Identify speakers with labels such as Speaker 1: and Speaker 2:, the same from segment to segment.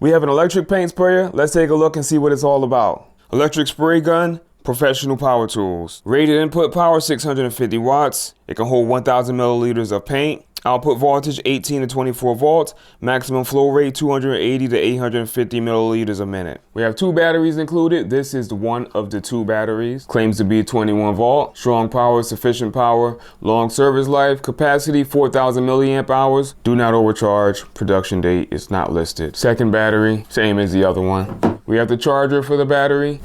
Speaker 1: We have an electric paint sprayer. Let's take a look and see what it's all about. Electric spray gun, professional power tools. Rated input power 650 watts. It can hold 1,000 milliliters of paint. Output voltage 18 to 24 volts. Maximum flow rate 280 to 850 milliliters a minute. We have 2 batteries included. This is one of the 2 batteries. Claims to be 21 volt. Strong power, sufficient power. Long service life. Capacity 4,000 milliamp hours. Do not overcharge. Production date is not listed. Second battery, same as the other one. We have the charger for the battery.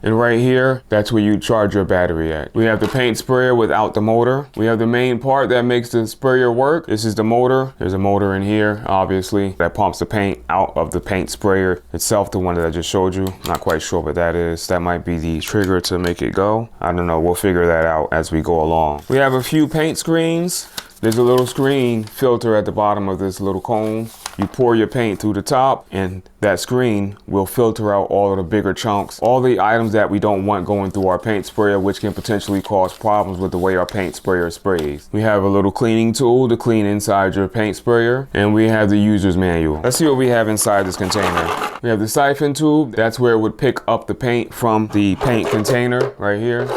Speaker 1: And right here, that's where you charge your battery at. We have the paint sprayer without the motor. We have the main part that makes the sprayer work. This is the motor. There's a motor in here, obviously, that pumps the paint out of the paint sprayer itself, the one that I just showed you. Not quite sure what that is. That might be the trigger to make it go. I don't know. We'll figure that out as we go along. We have a few paint screens. There's a little screen filter at the bottom of this little cone. You pour your paint through the top and that screen will filter out all of the bigger chunks, all the items that we don't want going through our paint sprayer, which can potentially cause problems with the way our paint sprayer sprays. We have a little cleaning tool to clean inside your paint sprayer, and we have the user's manual. Let's see what we have inside this container. We have the siphon tube. That's where it would pick up the paint from the paint container right here.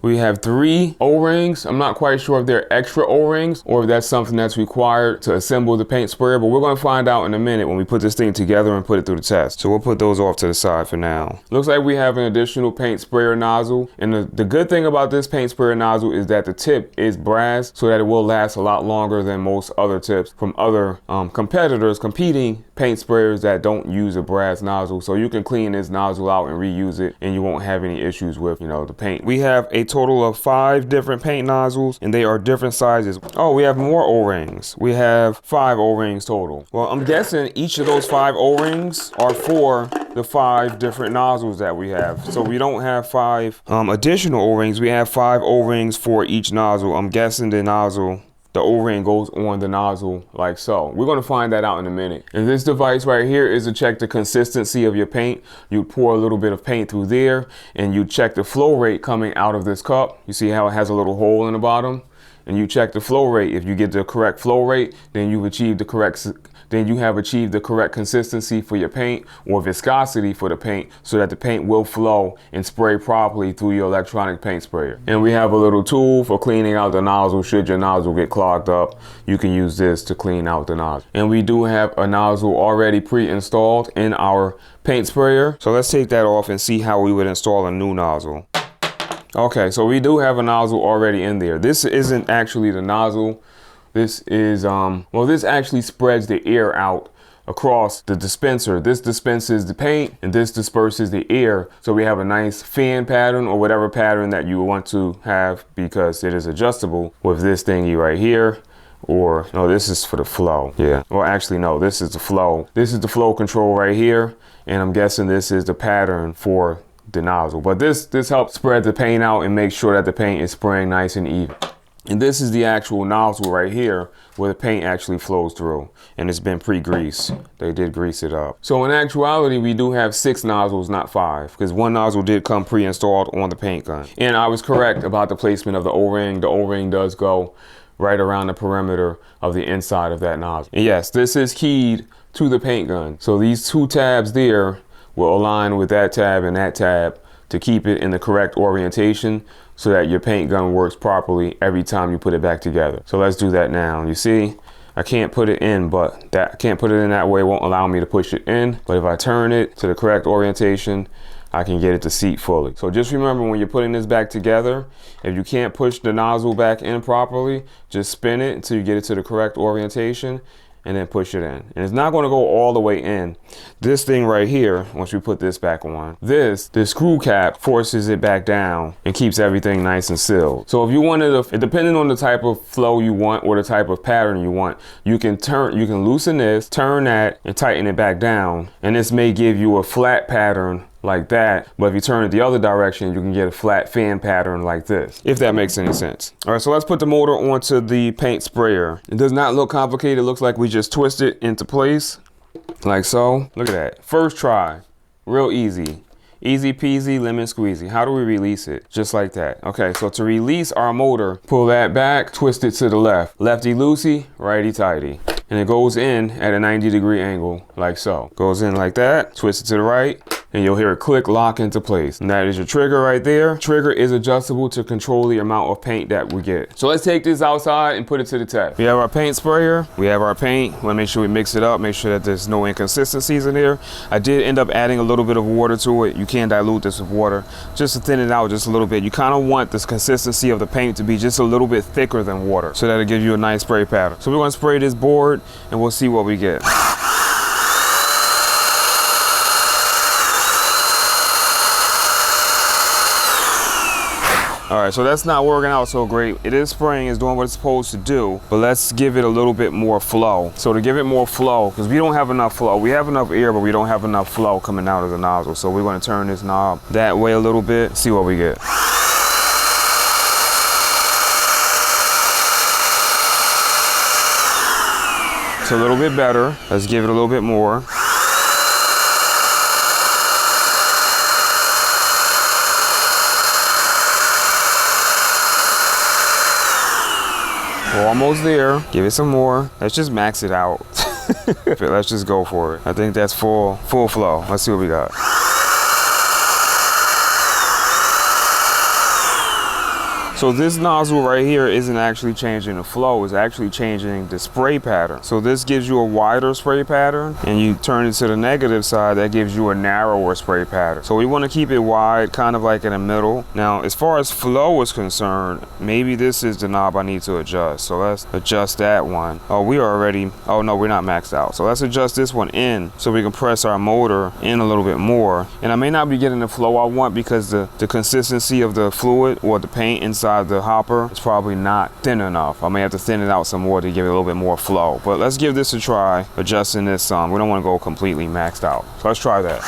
Speaker 1: We have 3 O-rings. I'm not quite sure if they're extra O-rings or if that's something that's required to assemble the paint sprayer, but we're going to find out in a minute when we put this thing together and put it through the test. So we'll put those off to the side for now. Looks like we have an additional paint sprayer nozzle. And the good thing about this paint sprayer nozzle is that the tip is brass so that it will last a lot longer than most other tips from other competitors, competing paint sprayers that don't use a brass nozzle. So you can clean this nozzle out and reuse it and you won't have any issues with, the paint. We have a total of 5 different paint nozzles and they are different sizes. Oh, we have more O-rings. We have 5 O-rings total. Well, I'm guessing each of those 5 O-rings are for the 5 different nozzles that we have. So we don't have 5 additional O-rings. We have 5 O-rings for each nozzle. I'm guessing the O-ring goes on the nozzle like so. We're going to find that out in a minute. And this device right here is to check the consistency of your paint. You pour a little bit of paint through there and you check the flow rate coming out of this cup. You see how it has a little hole in the bottom? And you check the flow rate. If you get the correct flow rate, then you have achieved the correct consistency for your paint or viscosity for the paint so that the paint will flow and spray properly through your electronic paint sprayer. And we have a little tool for cleaning out the nozzle. Should your nozzle get clogged up, you can use this to clean out the nozzle. And we do have a nozzle already pre-installed in our paint sprayer. So let's take that off and see how we would install a new nozzle. Okay, so we do have a nozzle already in there. This isn't actually the nozzle. This is, this actually spreads the air out across the dispenser. This dispenses the paint and this disperses the air. So we have a nice fan pattern or whatever pattern that you want to have because it is adjustable with this thingy right here. Or, no, this is for the flow. Yeah. Well, actually, no, this is the flow. This is the flow control right here. And I'm guessing this is the pattern for the nozzle. But this helps spread the paint out and make sure that the paint is spraying nice and even. And this is the actual nozzle right here where the paint actually flows through, and it's been pre-greased. They did grease it up. So in actuality, we do have 6 nozzles, not 5, because 1 nozzle did come pre-installed on the paint gun. And I was correct about the placement of the O-ring. The O-ring does go right around the perimeter of the inside of that nozzle. And yes, this is keyed to the paint gun. So these 2 tabs there will align with that tab and that tab to keep it in the correct orientation so that your paint gun works properly every time you put it back together. So let's do that now. You see, I can't put it in, but I can't put it in that way. It won't allow me to push it in. But if I turn it to the correct orientation, I can get it to seat fully. So just remember when you're putting this back together, if you can't push the nozzle back in properly, just spin it until you get it to the correct orientation and then push it in. And it's not going to go all the way in. This thing right here, once we put this back on, this screw cap forces it back down and keeps everything nice and sealed. So if you wanted to, depending on the type of flow you want or the type of pattern you want, you can loosen this, turn that, and tighten it back down. And this may give you a flat pattern like that, but if you turn it the other direction, you can get a flat fan pattern like this, if that makes any sense. All right, so let's put the motor onto the paint sprayer. It does not look complicated. It looks like we just twist it into place like so. Look at that, first try, real easy. Easy peasy, lemon squeezy. How do we release it? Just like that. Okay, so to release our motor, pull that back, twist it to the left. Lefty loosey, righty tighty. and it goes in at a 90-degree angle, like so. Goes in like that, twist it to the right, and you'll hear it click, lock into place. And that is your trigger right there. Trigger is adjustable to control the amount of paint that we get. So let's take this outside and put it to the test. We have our paint sprayer, we have our paint. We want to make sure we mix it up, make sure that there's no inconsistencies in there. I did end up adding a little bit of water to it. You can dilute this with water just to thin it out just a little bit. You kind of want this consistency of the paint to be just a little bit thicker than water so that it gives you a nice spray pattern. So we're going to spray this board and we'll see what we get. All right, so that's not working out so great. It is spraying, it's doing what it's supposed to do, but let's give it a little bit more flow. So to give it more flow, because we don't have enough flow. We have enough air, but we don't have enough flow coming out of the nozzle. So we're gonna turn this knob that way a little bit, see what we get. It's a little bit better. Let's give it a little bit more. We're almost there. Give it some more. Let's just max it out. Let's just go for it. I think that's full flow. Let's see what we got. So this nozzle right here isn't actually changing the flow, it's actually changing the spray pattern. So this gives you a wider spray pattern, and you turn it to the negative side, that gives you a narrower spray pattern. So we want to keep it wide, kind of like in the middle. Now, as far as flow is concerned, maybe this is the knob I need to adjust. So let's adjust that one. Oh, oh no, we're not maxed out. So let's adjust this one in so we can press our motor in a little bit more. And I may not be getting the flow I want because the consistency of the fluid or the paint inside the hopper is probably not thin enough. I may have to thin it out some more to give it a little bit more flow. But let's give this a try, adjusting this some. We don't want to go completely maxed out. So let's try that.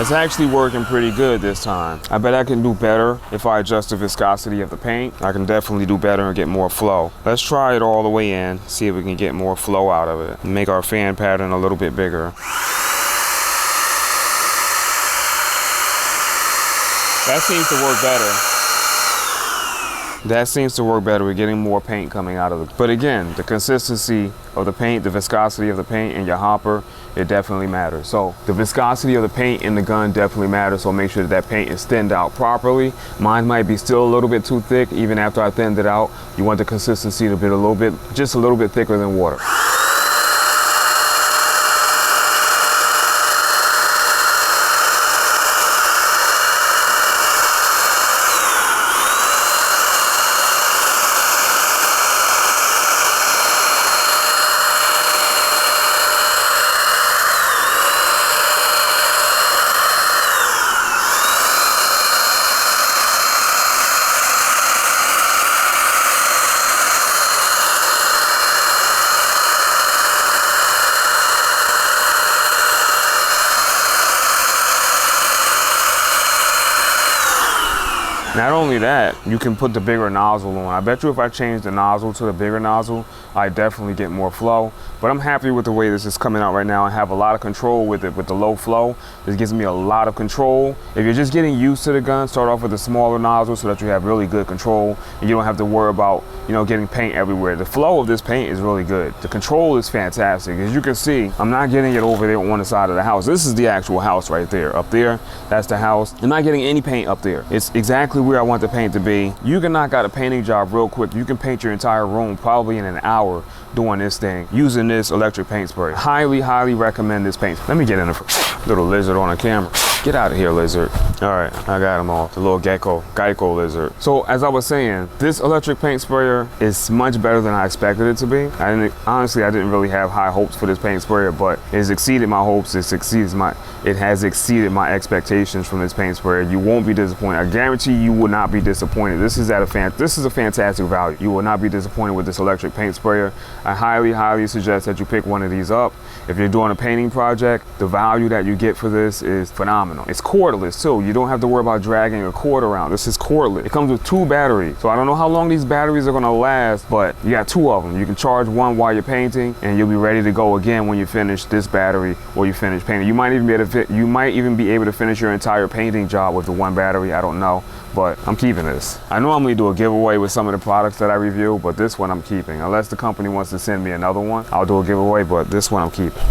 Speaker 1: It's actually working pretty good this time. I bet I can do better if I adjust the viscosity of the paint. I can definitely do better and get more flow. Let's try it all the way in, see if we can get more flow out of it. Make our fan pattern a little bit bigger. That seems to work better. That seems to work better. We're getting more paint coming out of it. But again, the consistency of the paint, the viscosity of the paint in your hopper, it definitely matters. So the viscosity of the paint in the gun definitely matters. So make sure that paint is thinned out properly. Mine might be still a little bit too thick. Even after I thinned it out, you want the consistency to be just a little bit thicker than water. Not only that, you can put the bigger nozzle on. I bet you if I change the nozzle to the bigger nozzle, I definitely get more flow. But I'm happy with the way this is coming out right now. I have a lot of control with it. With the low flow, this gives me a lot of control. If you're just getting used to the gun, start off with a smaller nozzle so that you have really good control and you don't have to worry about, getting paint everywhere. The flow of this paint is really good. The control is fantastic. As you can see, I'm not getting it over there on the side of the house. This is the actual house right there. Up there, that's the house. I'm not getting any paint up there. It's exactly where I want the paint to be. You can knock out a painting job real quick. You can paint your entire room probably in an hour doing this thing, using this electric paint spray. Highly, highly recommend this paint. Let me get in a little lizard on the camera. Get out of here, lizard. All right, I got him off. The little gecko lizard. So as I was saying, this electric paint sprayer is much better than I expected it to be. Honestly, I didn't really have high hopes for this paint sprayer, but it's exceeded my hopes. It has exceeded my expectations from this paint sprayer. You won't be disappointed. I guarantee you will not be disappointed. This is a fantastic value. You will not be disappointed with this electric paint sprayer. I highly, highly suggest that you pick one of these up. If you're doing a painting project, the value that you get for this is phenomenal. phenomenal. It's cordless too. You don't have to worry about dragging a cord around. This is cordless. It comes with 2 batteries. So I don't know how long these batteries are gonna last, but you got 2 of them. You can charge one while you're painting, and you'll be ready to go again when you finish this battery or you finish painting. You might even be able to finish your entire painting job with the 1 battery. I don't know, but I'm keeping this. I normally do a giveaway with some of the products that I review, but this one I'm keeping. Unless the company wants to send me another one, I'll do a giveaway, but this one I'm keeping.